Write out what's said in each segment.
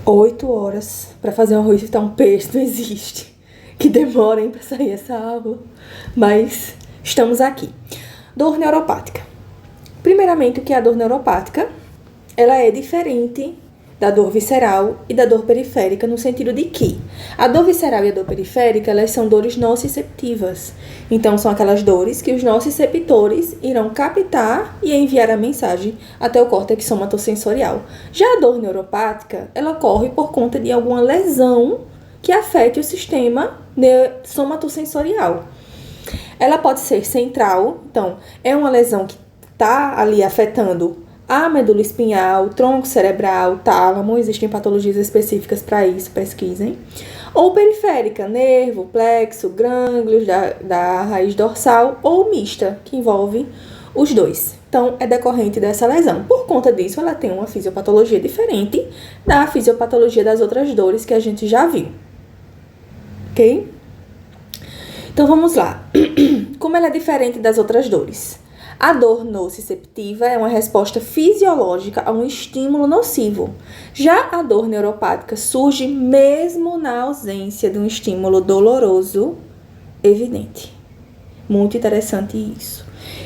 8 horas pra fazer um arroz e fritar um peixe, não existe. Que demorem pra sair essa aula. Mas estamos aqui. Dor neuropática. Primeiramente, o que é a dor neuropática? Ela é diferente da dor visceral e da dor periférica, no sentido de que a dor visceral e a dor periférica, elas são dores nociceptivas. Então, são aquelas dores que os nociceptores irão captar e enviar a mensagem até o córtex somatosensorial. Já a dor neuropática, ela ocorre por conta de alguma lesão que afete o sistema somatosensorial. Ela pode ser central, então, é uma lesão que está ali afetando a medula espinhal, tronco cerebral, tálamo, existem patologias específicas para isso, pesquisem. Ou periférica, nervo, plexo, gânglios da raiz dorsal, ou mista, que envolve os dois. Então, é decorrente dessa lesão. Por conta disso, ela tem uma fisiopatologia diferente da fisiopatologia das outras dores que a gente já viu. Ok? Então, vamos lá. Como ela é diferente das outras dores? A dor nociceptiva é uma resposta fisiológica a um estímulo nocivo. Já a dor neuropática surge mesmo na ausência de um estímulo doloroso evidente. Muito interessante isso.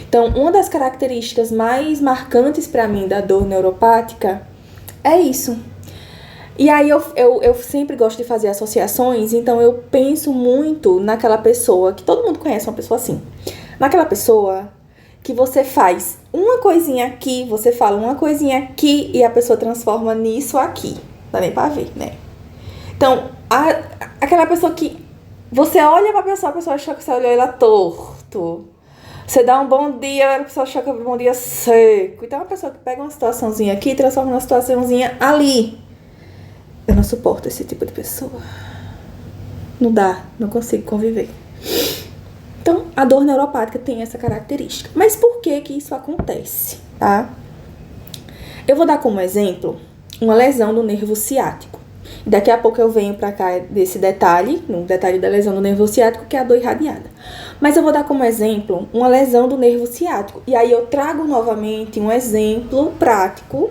Então, uma das características mais marcantes para mim da dor neuropática é isso. E aí eu sempre gosto de fazer associações, então eu penso muito naquela pessoa, que todo mundo conhece uma pessoa assim. Naquela pessoa que você faz uma coisinha aqui, você fala uma coisinha aqui e a pessoa transforma nisso aqui. Não dá nem pra ver, né? Então, aquela pessoa que você olha pra pessoa, a pessoa acha que você olhou ela torto. Você dá um bom dia, a pessoa acha que é um bom dia seco. Então, é uma pessoa que pega uma situaçãozinha aqui e transforma numa situaçãozinha ali. Eu não suporto esse tipo de pessoa. Não dá, não consigo conviver. Então, a dor neuropática tem essa característica. Mas por que que isso acontece, tá? Eu vou dar como exemplo uma lesão do nervo ciático. Daqui a pouco eu venho pra cá desse detalhe, no detalhe da lesão do nervo ciático, que é a dor irradiada. Mas eu vou dar como exemplo uma lesão do nervo ciático. E aí eu trago novamente um exemplo prático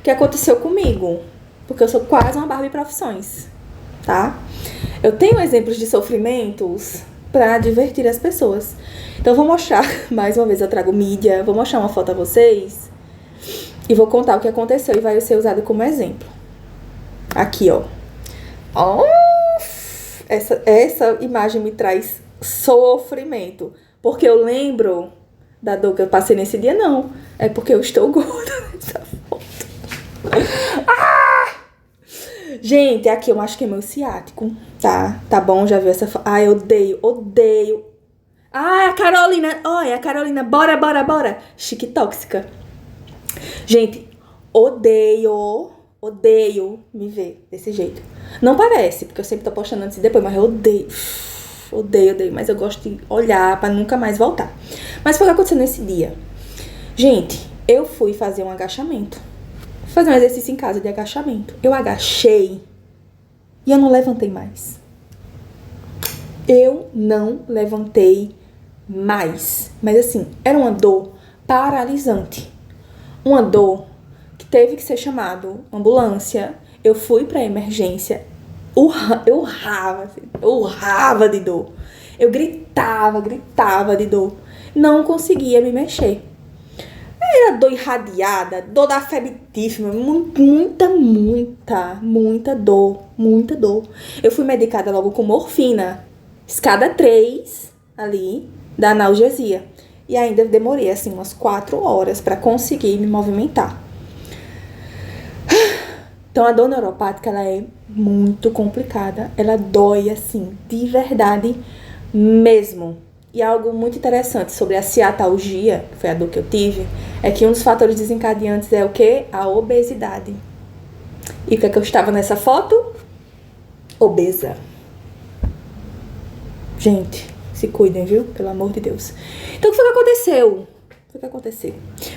que aconteceu comigo. Porque eu sou quase uma Barbie Profissões, tá? Eu tenho exemplos de sofrimentos para divertir as pessoas. Então, eu vou mostrar, mais uma vez eu trago mídia, vou mostrar uma foto a vocês e vou contar o que aconteceu e vai ser usado como exemplo. Aqui, ó. Essa imagem me traz sofrimento, porque eu lembro da dor que eu passei nesse dia, não. É porque eu estou gorda nessa foto. Gente, aqui eu acho que é meu ciático, tá? Tá bom, já viu essa foto? Ai, odeio. Ai, a Carolina, olha, a Carolina, bora. Chique tóxica. Gente, odeio me ver desse jeito. Não parece, porque eu sempre tô postando antes e depois, mas eu odeio, mas eu gosto de olhar pra nunca mais voltar. Mas foi o que aconteceu nesse dia. Gente, eu fui fazer um agachamento. Fazer um exercício em casa de agachamento. Eu agachei e eu não levantei mais. Eu não levantei mais. Mas assim, era uma dor paralisante. Uma dor que teve que ser chamado ambulância. Eu fui pra emergência. Eu urrava de dor. Eu gritava de dor. Não conseguia me mexer. Era dor irradiada, dor da febritíssima, muita dor. Eu fui medicada logo com morfina, escada 3 ali, da analgesia. E ainda demorei, assim, umas 4 horas pra conseguir me movimentar. Então, a dor neuropática, ela é muito complicada. Ela dói, assim, de verdade mesmo. E algo muito interessante sobre a ciatalgia, que foi a dor que eu tive, é que um dos fatores desencadeantes é o quê? A obesidade. E o que é que eu estava nessa foto? Obesa. Gente, se cuidem, viu? Pelo amor de Deus. Então, o que foi que aconteceu? O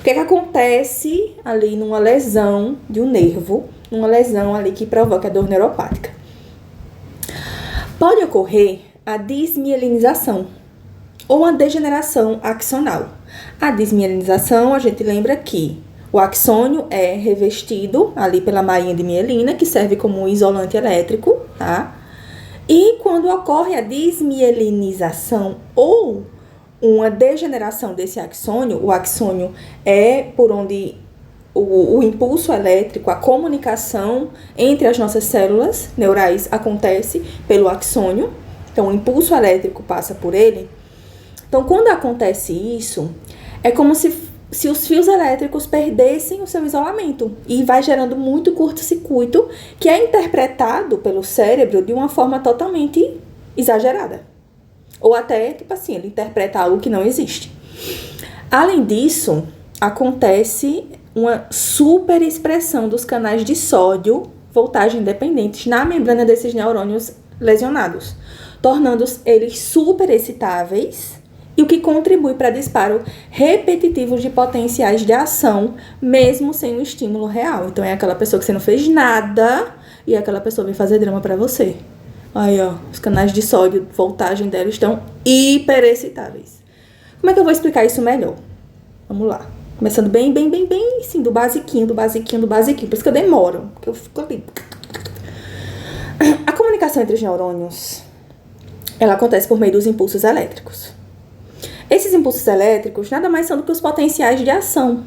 que é que acontece ali numa lesão de um nervo, numa lesão ali que provoca a dor neuropática? Pode ocorrer a desmielinização ou a degeneração axonal. A desmielinização, a gente lembra que O axônio é revestido ali pela bainha de mielina, que serve como um isolante elétrico, tá? E quando ocorre a desmielinização ou uma degeneração desse axônio, o axônio é por onde o impulso elétrico, a comunicação entre as nossas células neurais acontece pelo axônio. Então, o impulso elétrico passa por ele. Então, quando acontece isso, é como se os fios elétricos perdessem o seu isolamento e vai gerando muito curto-circuito, que é interpretado pelo cérebro de uma forma totalmente exagerada. Ou até, tipo assim, ele interpreta algo que não existe. Além disso, acontece uma superexpressão dos canais de sódio, voltagem independentes, na membrana desses neurônios lesionados, tornando eles superexcitáveis, e o que contribui para disparo repetitivos de potenciais de ação, mesmo sem um estímulo real. Então, é aquela pessoa que você não fez nada e aquela pessoa vem fazer drama para você. Aí, ó, os canais de sódio, voltagem dela estão hiperexcitáveis. Como é que eu vou explicar isso melhor? Vamos lá. Começando bem, sim, do basiquinho. Por isso que eu demoro, porque eu fico ali. A comunicação entre os neurônios, ela acontece por meio dos impulsos elétricos. Esses impulsos elétricos nada mais são do que os potenciais de ação.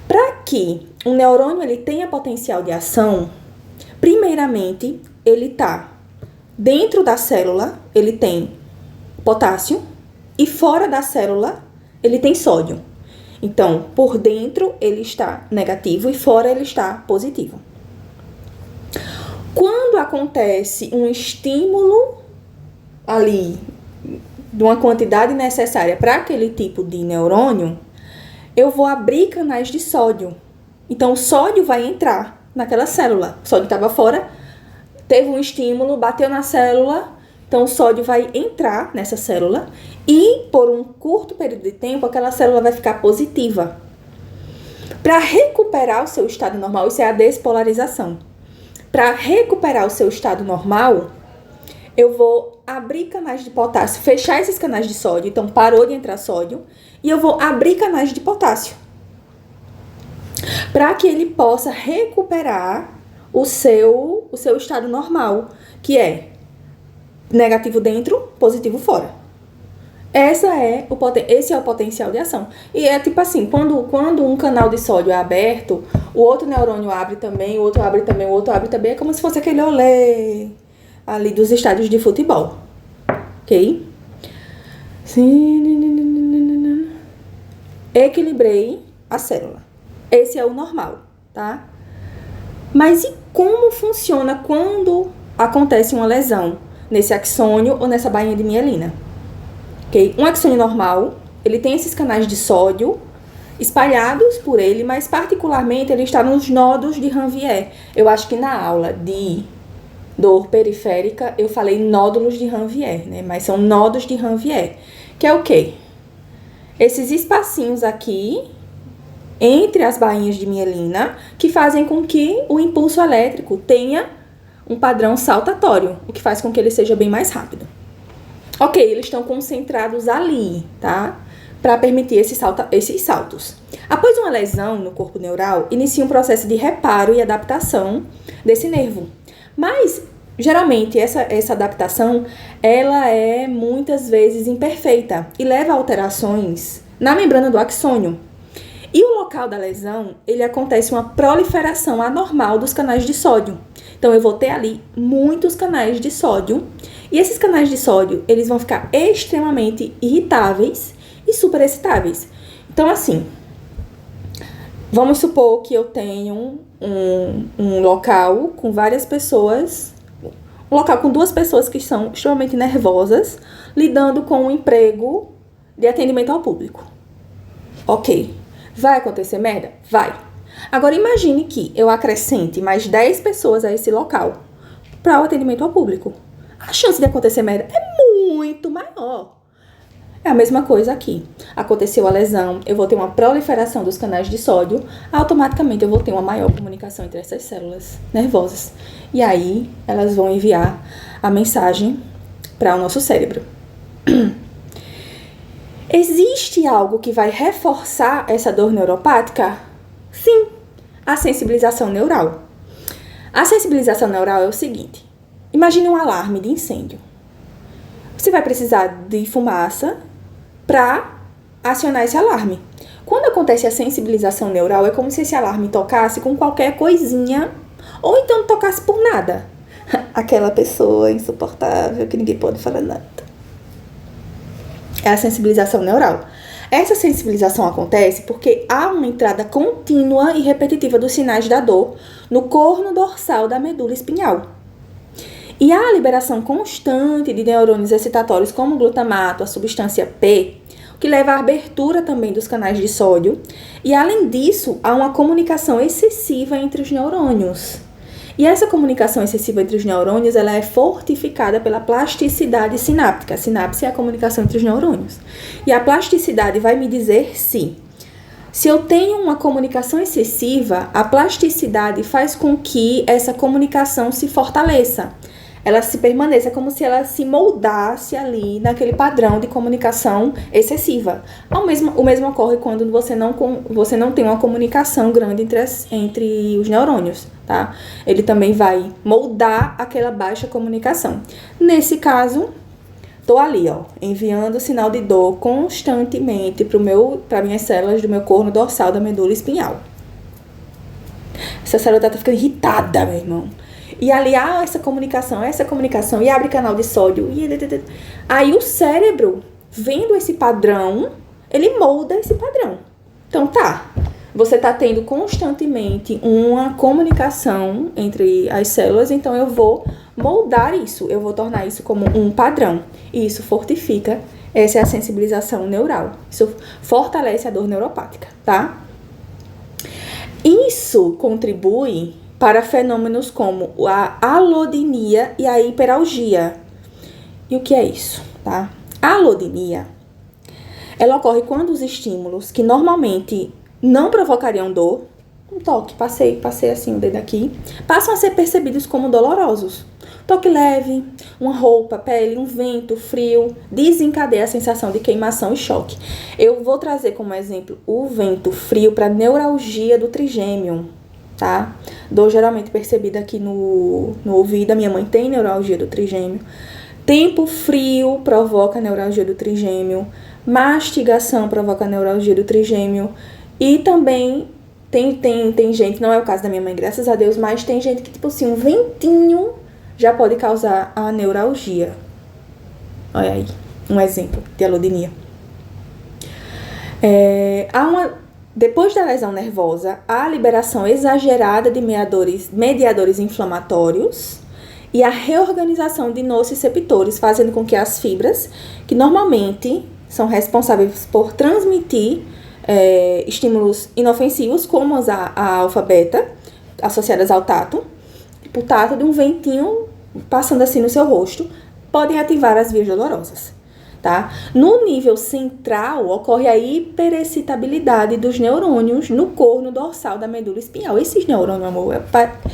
Para que um neurônio ele tenha potencial de ação, primeiramente, ele está dentro da célula, ele tem potássio, e fora da célula, ele tem sódio. Então, por dentro, ele está negativo e fora ele está positivo. Quando acontece um estímulo ali, de uma quantidade necessária para aquele tipo de neurônio, eu vou abrir canais de sódio. Então, o sódio vai entrar naquela célula. O sódio estava fora, teve um estímulo, bateu na célula, então o sódio vai entrar nessa célula e, por um curto período de tempo, aquela célula vai ficar positiva. Para recuperar o seu estado normal, isso é a despolarização. Para recuperar o seu estado normal, eu vou abrir canais de potássio, fechar esses canais de sódio, então parou de entrar sódio, e eu vou abrir canais de potássio, para que ele possa recuperar o seu estado normal, que é negativo dentro, positivo fora. Esse é o potencial de ação. E é tipo assim, quando um canal de sódio é aberto, o outro neurônio abre também, o outro abre também, o outro abre também, é como se fosse aquele olé ali dos estádios de futebol. Ok? Equilibrei a célula. Esse é o normal, tá? Mas e como funciona quando acontece uma lesão nesse axônio ou nessa bainha de mielina? Okay? Um axônio normal, ele tem esses canais de sódio espalhados por ele, mas particularmente ele está nos nodos de Ranvier. Eu acho que na aula de dor periférica eu falei nódulos de Ranvier, né? Mas são nodos de Ranvier, que é o quê? Esses espacinhos aqui entre as bainhas de mielina que fazem com que o impulso elétrico tenha um padrão saltatório, o que faz com que ele seja bem mais rápido. Ok, eles estão concentrados ali, tá? Para permitir esses saltos. Após uma lesão no corpo neural, inicia um processo de reparo e adaptação desse nervo. Mas, geralmente, essa adaptação, ela é muitas vezes imperfeita e leva a alterações na membrana do axônio. E o local da lesão, ele acontece uma proliferação anormal dos canais de sódio. Então, eu vou ter ali muitos canais de sódio. E esses canais de sódio, eles vão ficar extremamente irritáveis e superexcitáveis. Então, assim, vamos supor que eu tenho um local com várias pessoas, um local com 2 pessoas que são extremamente nervosas, lidando com um emprego de atendimento ao público. Ok. Vai acontecer merda? Vai. Agora, imagine que eu acrescente mais 10 pessoas a esse local para o atendimento ao público. A chance de acontecer merda é muito maior. É a mesma coisa aqui. Aconteceu a lesão, eu vou ter uma proliferação dos canais de sódio, automaticamente eu vou ter uma maior comunicação entre essas células nervosas. E aí, elas vão enviar a mensagem para o nosso cérebro. Existe algo que vai reforçar essa dor neuropática? Sim, a sensibilização neural. A sensibilização neural é o seguinte: imagine um alarme de incêndio. Você vai precisar de fumaça para acionar esse alarme. Quando acontece a sensibilização neural, é como se esse alarme tocasse com qualquer coisinha, ou então não tocasse por nada. Aquela pessoa insuportável que ninguém pode falar nada. É a sensibilização neural. Essa sensibilização acontece porque há uma entrada contínua e repetitiva dos sinais da dor no corno dorsal da medula espinhal. E há a liberação constante de neurônios excitatórios como o glutamato, a substância P, o que leva à abertura também dos canais de sódio. E além disso, há uma comunicação excessiva entre os neurônios. E essa comunicação excessiva entre os neurônios, ela é fortificada pela plasticidade sináptica. A sinapse é a comunicação entre os neurônios. E a plasticidade vai me dizer se eu tenho uma comunicação excessiva, a plasticidade faz com que essa comunicação se fortaleça. Ela se permaneça como se ela se moldasse ali naquele padrão de comunicação excessiva. O mesmo ocorre quando você não tem uma comunicação grande entre os neurônios, tá? Ele também vai moldar aquela baixa comunicação. Nesse caso, tô ali, ó, enviando sinal de dor constantemente para minhas células do meu corno dorsal da medula espinhal. Essa célula tá ficando irritada, meu irmão. E ali há essa comunicação, e abre canal de sódio. Aí o cérebro, vendo esse padrão, ele molda esse padrão. Então tá, você tá tendo constantemente uma comunicação entre as células, então eu vou moldar isso, eu vou tornar isso como um padrão. E isso fortifica, essa é a sensibilização neural. Isso fortalece a dor neuropática, tá? Isso contribui para fenômenos como a alodinia e a hiperalgia. E o que é isso, tá? A alodinia, ela ocorre quando os estímulos que normalmente não provocariam dor, um toque, passei assim o dedo aqui, passam a ser percebidos como dolorosos. Toque leve, uma roupa, pele, um vento, frio, desencadeia a sensação de queimação e choque. Eu vou trazer como exemplo o vento frio para neuralgia do trigêmeo, tá? Dor geralmente percebida aqui no ouvido. A minha mãe tem neuralgia do trigêmeo. Tempo frio provoca neuralgia do trigêmeo. Mastigação provoca neuralgia do trigêmeo. E também tem gente, não é o caso da minha mãe, graças a Deus, mas tem gente que, tipo assim, um ventinho já pode causar a neuralgia. Olha aí, um exemplo de alodinia. Depois da lesão nervosa, há a liberação exagerada de mediadores inflamatórios e a reorganização de nociceptores, fazendo com que as fibras, que normalmente são responsáveis por transmitir estímulos inofensivos, como a alfa-beta, associadas ao tato, tipo o tato de um ventinho passando assim no seu rosto, podem ativar as vias dolorosas. Tá? No nível central, ocorre a hiperexcitabilidade dos neurônios no corno dorsal da medula espinhal. Esses neurônios, amor,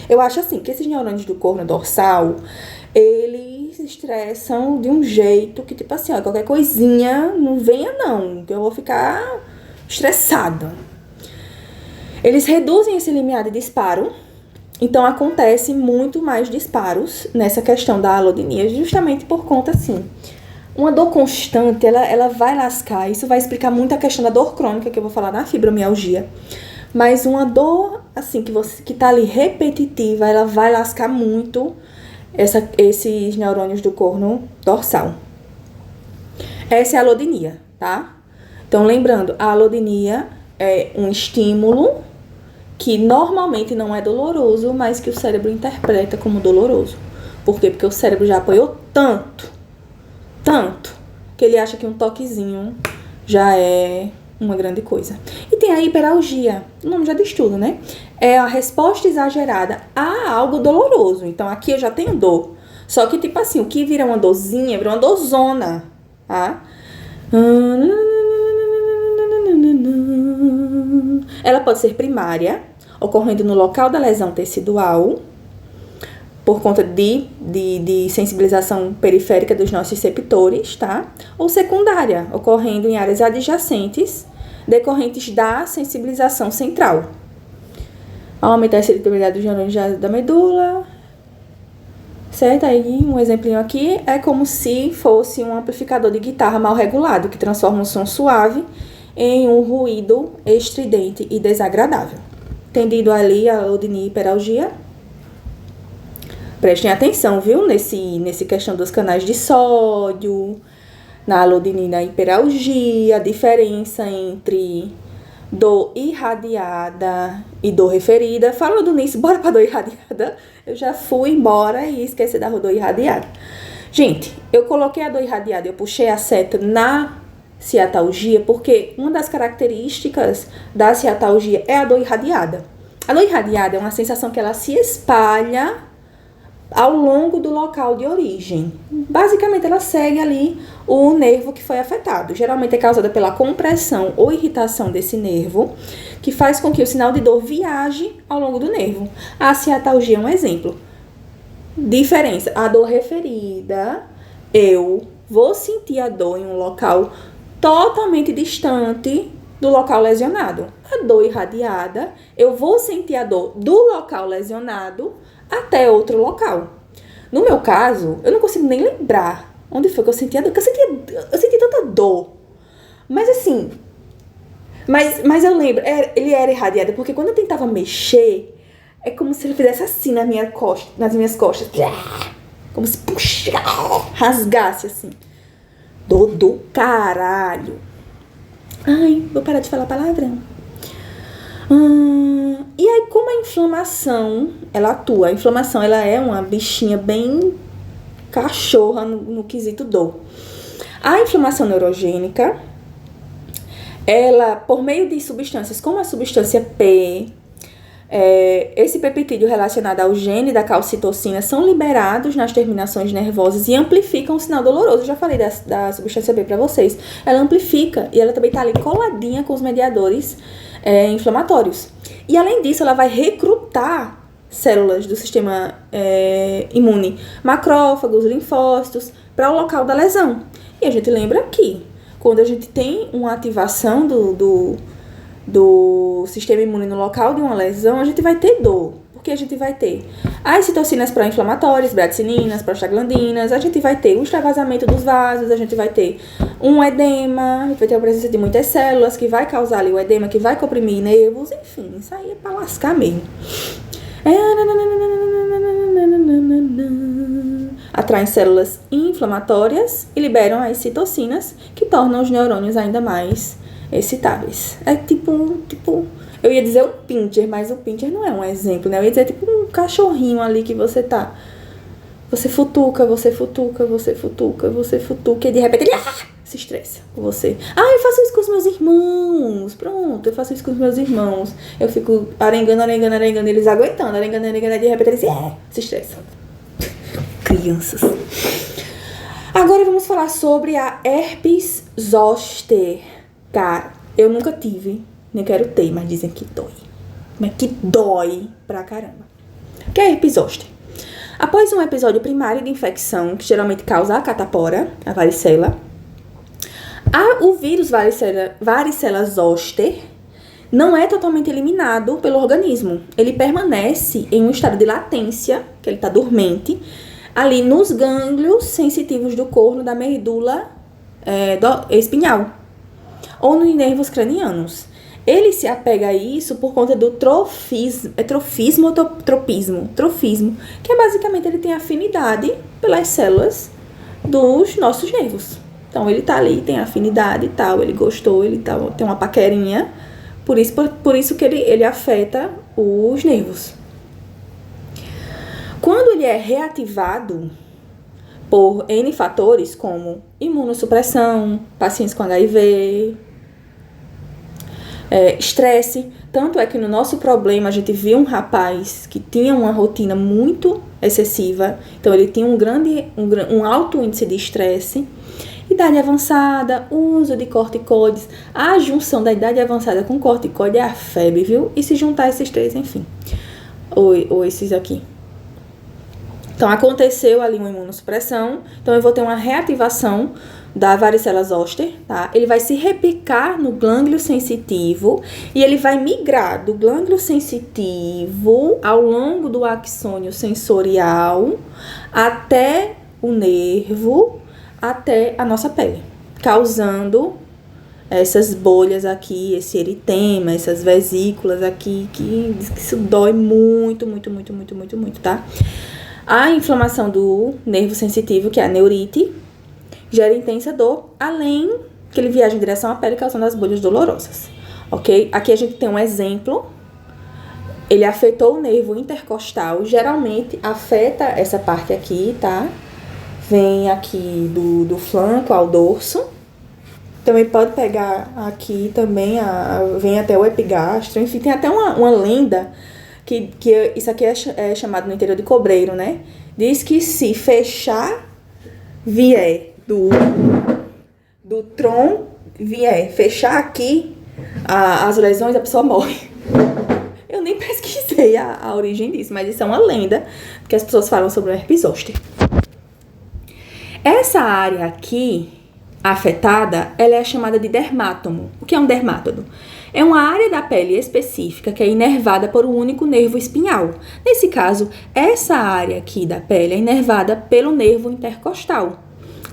eu acho assim, que esses neurônios do corno dorsal, eles se estressam de um jeito que, tipo assim, ó, qualquer coisinha, não venha não, que eu vou ficar estressada. Eles reduzem esse limiar de disparo, então acontece muito mais disparos nessa questão da alodinia, justamente por conta, assim, uma dor constante, ela vai lascar. Isso vai explicar muito a questão da dor crônica, que eu vou falar na fibromialgia. Mas uma dor, assim, que tá ali repetitiva, ela vai lascar muito esses neurônios do corno dorsal. Essa é a alodinia, tá? Então, lembrando, a alodinia é um estímulo que normalmente não é doloroso, mas que o cérebro interpreta como doloroso. Por quê? Porque o cérebro já apoiou tanto, que ele acha que um toquezinho já é uma grande coisa. E tem a hiperalgia, o nome já diz tudo, né? É a resposta exagerada a algo doloroso. Então, aqui eu já tenho dor. Só que, tipo assim, o que vira uma dorzinha, vira uma dorzona, tá? Ela pode ser primária, ocorrendo no local da lesão tecidual, por conta de sensibilização periférica dos nociceptores, tá? Ou secundária, ocorrendo em áreas adjacentes, decorrentes da sensibilização central, aumentar a seletividade dos neurônios da medula. Certo? Aí, um exemplinho aqui é como se fosse um amplificador de guitarra mal regulado, que transforma um som suave em um ruído estridente e desagradável. Tendido ali a alodinia e hiperalgia. Prestem atenção, viu? Nesse questão dos canais de sódio, na alodinina e na hiperalgia, a diferença entre dor irradiada e dor referida. Falando nisso, bora pra dor irradiada. Eu já fui embora e esqueci da dor irradiada. Gente, eu coloquei a dor irradiada, eu puxei a seta na ciatalgia, porque uma das características da ciatalgia é a dor irradiada. A dor irradiada é uma sensação que ela se espalha ao longo do local de origem. Basicamente, ela segue ali o nervo que foi afetado. Geralmente é causada pela compressão ou irritação desse nervo, que faz com que o sinal de dor viaje ao longo do nervo. A ciatalgia é um exemplo. Diferença. A dor referida, eu vou sentir a dor em um local totalmente distante do local lesionado. A dor irradiada, eu vou sentir a dor do local lesionado até outro local. No meu caso, eu não consigo nem lembrar onde foi que eu senti a dor. Porque eu senti tanta dor. Mas assim... Mas eu lembro, ele era irradiado, porque quando eu tentava mexer, é como se ele fizesse assim nas minhas costas. Como se rasgasse assim. Dor do caralho. Ai, vou parar de falar palavrão. E aí, como a inflamação, ela atua. A inflamação, ela é uma bichinha bem cachorra no quesito dor. A inflamação neurogênica, ela, por meio de substâncias como a substância P, esse peptídeo relacionado ao gene da calcitocina são liberados nas terminações nervosas e amplificam o sinal doloroso. Eu já falei da substância P para vocês. Ela amplifica e ela também está ali coladinha com os mediadores inflamatórios. E além disso, ela vai recrutar células do sistema imune, macrófagos, linfócitos, para o local da lesão. E a gente lembra que quando a gente tem uma ativação do sistema imune no local de uma lesão, a gente vai ter dor. Porque a gente vai ter as citocinas pró-inflamatórias, bradicininas, prostaglandinas, a gente vai ter o extravasamento dos vasos, a gente vai ter um edema, a gente vai ter a presença de muitas células que vai causar ali o edema, que vai comprimir nervos, enfim, isso aí é pra lascar mesmo. Atraem células inflamatórias e liberam as citocinas, que tornam os neurônios ainda mais excitáveis. É tipo, eu ia dizer um pincher, mas o pincher não é um exemplo, né? Eu ia dizer tipo um cachorrinho ali que você tá. Você futuca, e de repente ele se estressa com você. Eu faço isso com os meus irmãos. Pronto, eu faço isso com os meus irmãos. Eu fico arengando, eles aguentando, e de repente eles se estressam. Crianças. Agora vamos falar sobre a herpes zoster. Cara, eu nunca tive, nem quero ter, mas dizem que dói. Mas que dói pra caramba. O que é herpes zoster? Após um episódio primário de infecção, que geralmente causa a catapora, a varicela, o vírus varicela zoster não é totalmente eliminado pelo organismo. Ele permanece em um estado de latência, que ele está dormente, ali nos gânglios sensitivos do corno da medula espinhal ou nos nervos cranianos. Ele se apega a isso por conta do trofismo ou tropismo, que é basicamente ele tem afinidade pelas células dos nossos nervos. Então ele tá ali, tem afinidade e tal, ele gostou, tem uma paquerinha, por isso que ele afeta os nervos. Quando ele é reativado por N fatores, como imunossupressão, pacientes com HIV, estresse, tanto é que no nosso problema a gente viu um rapaz que tinha uma rotina muito excessiva, então ele tinha um alto índice de estresse, idade avançada, uso de corticoides, a junção da idade avançada com corticoide é a febre, viu? E se juntar esses três, enfim, ou esses aqui. Então, aconteceu ali uma imunossupressão, então eu vou ter uma reativação da varicela zoster, tá? Ele vai se replicar no glândulo sensitivo e ele vai migrar do glândulo sensitivo ao longo do axônio sensorial até o nervo, até a nossa pele, causando essas bolhas aqui, esse eritema, essas vesículas aqui, que isso dói muito, tá? A inflamação do nervo sensitivo, que é a neurite, gera intensa dor, além que ele viaja em direção à pele, causando as bolhas dolorosas, ok? Aqui a gente tem um exemplo. Ele afetou o nervo intercostal, geralmente afeta essa parte aqui, tá? Vem aqui do flanco ao dorso. Também pode pegar aqui também, vem até o epigastro. Enfim, tem até uma lenda que isso aqui é chamado no interior de cobreiro, né? Diz que se fechar, vier do tronco, vier fechar aqui as lesões, a pessoa morre. Eu nem pesquisei a origem disso, mas isso é uma lenda que as pessoas falam sobre o herpes zoster. Essa área aqui afetada, ela é chamada de dermátomo. O que é um dermátodo? É uma área da pele específica que é inervada por um único nervo espinhal. Nesse caso, essa área aqui da pele é inervada pelo nervo intercostal.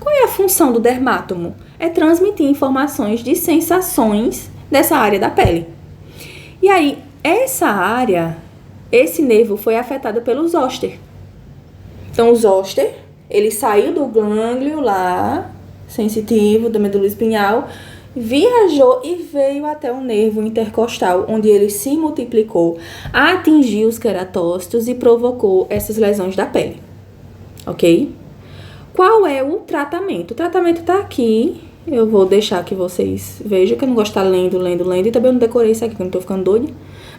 Qual é a função do dermátomo? É transmitir informações de sensações dessa área da pele. E aí, essa área, esse nervo foi afetado pelo zoster. Então, o zoster, ele saiu do glândulo lá, sensitivo, da medula espinhal, viajou e veio até o nervo intercostal, onde ele se multiplicou, atingiu os queratócitos e provocou essas lesões da pele. Ok? Qual é o tratamento? O tratamento tá aqui. Eu vou deixar que vocês vejam, que eu não gosto de estar lendo. E também eu não decorei isso aqui, que eu não tô ficando doida.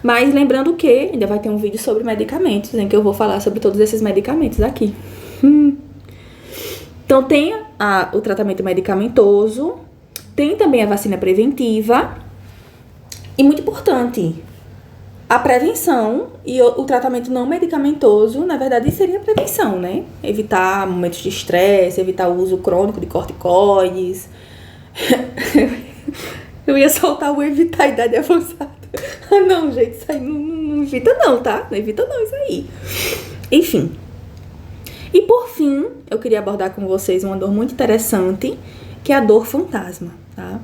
Mas lembrando que ainda vai ter um vídeo sobre medicamentos, em que eu vou falar sobre todos esses medicamentos aqui. Então, tem o tratamento medicamentoso, tem também a vacina preventiva. E muito importante, a prevenção e o tratamento não medicamentoso, na verdade, seria a prevenção, né? Evitar momentos de estresse, evitar o uso crônico de corticoides. Eu ia soltar o evitar a idade avançada. Ah, não, gente, isso aí não evita não, tá? Não evita não isso aí. Enfim. E por fim, eu queria abordar com vocês uma dor muito interessante, que é a dor fantasma, tá?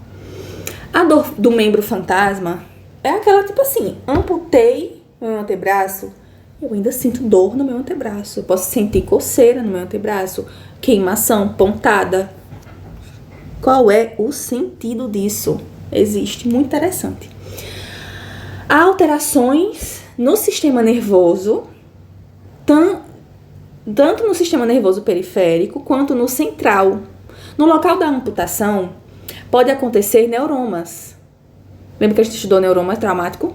A dor do membro fantasma é aquela tipo assim, amputei meu antebraço, eu ainda sinto dor no meu antebraço. Eu posso sentir coceira no meu antebraço, queimação, pontada. Qual é o sentido disso? Existe, muito interessante. Há alterações no sistema nervoso, tanto no sistema nervoso periférico quanto no central. No local da amputação, pode acontecer neuromas. Lembra que a gente estudou neuroma traumático?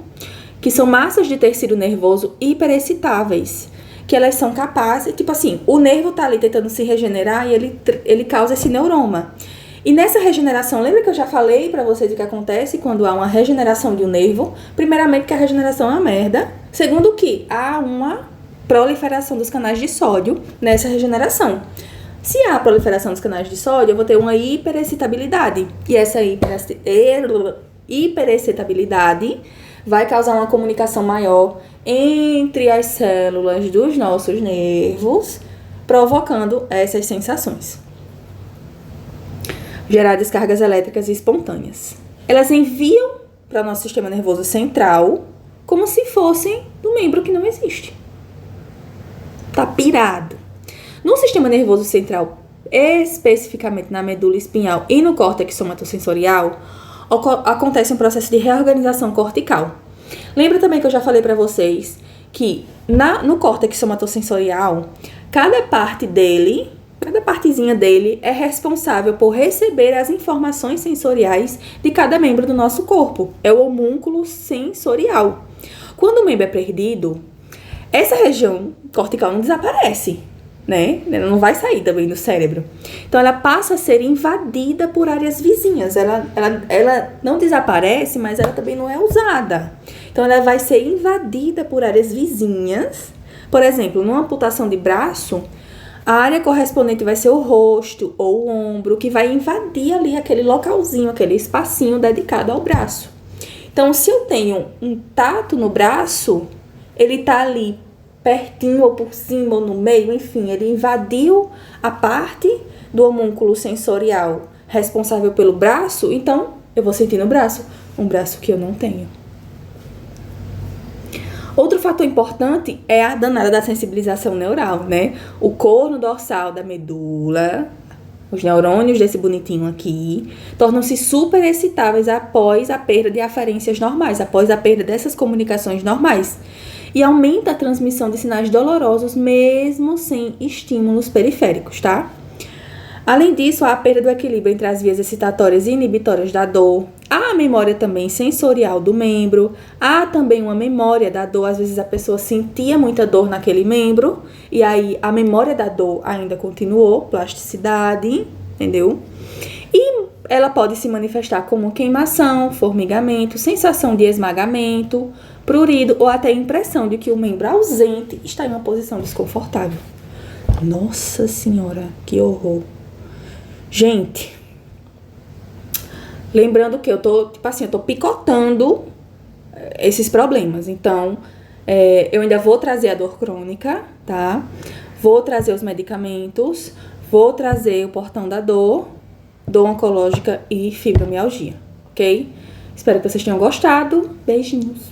Que são massas de tecido nervoso hiperexcitáveis, que elas são capazes, tipo assim, o nervo tá ali tentando se regenerar e ele causa esse neuroma. E nessa regeneração, lembra que eu já falei pra vocês o que acontece quando há uma regeneração de um nervo? Primeiramente, que a regeneração é uma merda. Segundo, que há uma proliferação dos canais de sódio nessa regeneração. Se há proliferação dos canais de sódio, eu vou ter uma hiperexcitabilidade. E essa hiperexcitabilidade vai causar uma comunicação maior entre as células dos nossos nervos, provocando essas sensações. Gerar descargas elétricas espontâneas. Elas enviam para o nosso sistema nervoso central como se fossem do membro que não existe. Tá pirado. No sistema nervoso central, especificamente na medula espinhal e no córtex somatosensorial, acontece um processo de reorganização cortical. Lembra também que eu já falei para vocês que no córtex somatosensorial, cada partezinha dele é responsável por receber as informações sensoriais de cada membro do nosso corpo. É o homúnculo sensorial. Quando o membro é perdido, essa região cortical não desaparece, né? Ela não vai sair também do cérebro. Então, ela passa a ser invadida por áreas vizinhas. Ela não desaparece, mas ela também não é usada. Então, ela vai ser invadida por áreas vizinhas. Por exemplo, numa amputação de braço, A área correspondente vai ser o rosto ou o ombro, que vai invadir ali aquele localzinho, aquele espacinho dedicado ao braço. Então, se eu tenho um tato no braço, ele tá ali pertinho ou por cima ou no meio, enfim, ele invadiu a parte do homúnculo sensorial responsável pelo braço, então eu vou sentir no braço, um braço que eu não tenho. Outro fator importante é a danada da sensibilização neural, né? O corno dorsal da medula, os neurônios desse bonitinho aqui, tornam-se super excitáveis após a perda de aferências normais, após a perda dessas comunicações normais. E aumenta a transmissão de sinais dolorosos, mesmo sem estímulos periféricos, tá? Além disso, há a perda do equilíbrio entre as vias excitatórias e inibitórias da dor. Há a memória também sensorial do membro. Há também uma memória da dor. Às vezes a pessoa sentia muita dor naquele membro. E aí a memória da dor ainda continuou. Plasticidade, entendeu? E ela pode se manifestar como queimação, formigamento, sensação de esmagamento, prurido ou até impressão de que o membro ausente está em uma posição desconfortável. Nossa Senhora, que horror! Gente, lembrando que eu tô picotando esses problemas. Então, eu ainda vou trazer a dor crônica, tá? Vou trazer os medicamentos, vou trazer o portão da dor oncológica e fibromialgia, ok? Espero que vocês tenham gostado. Beijinhos!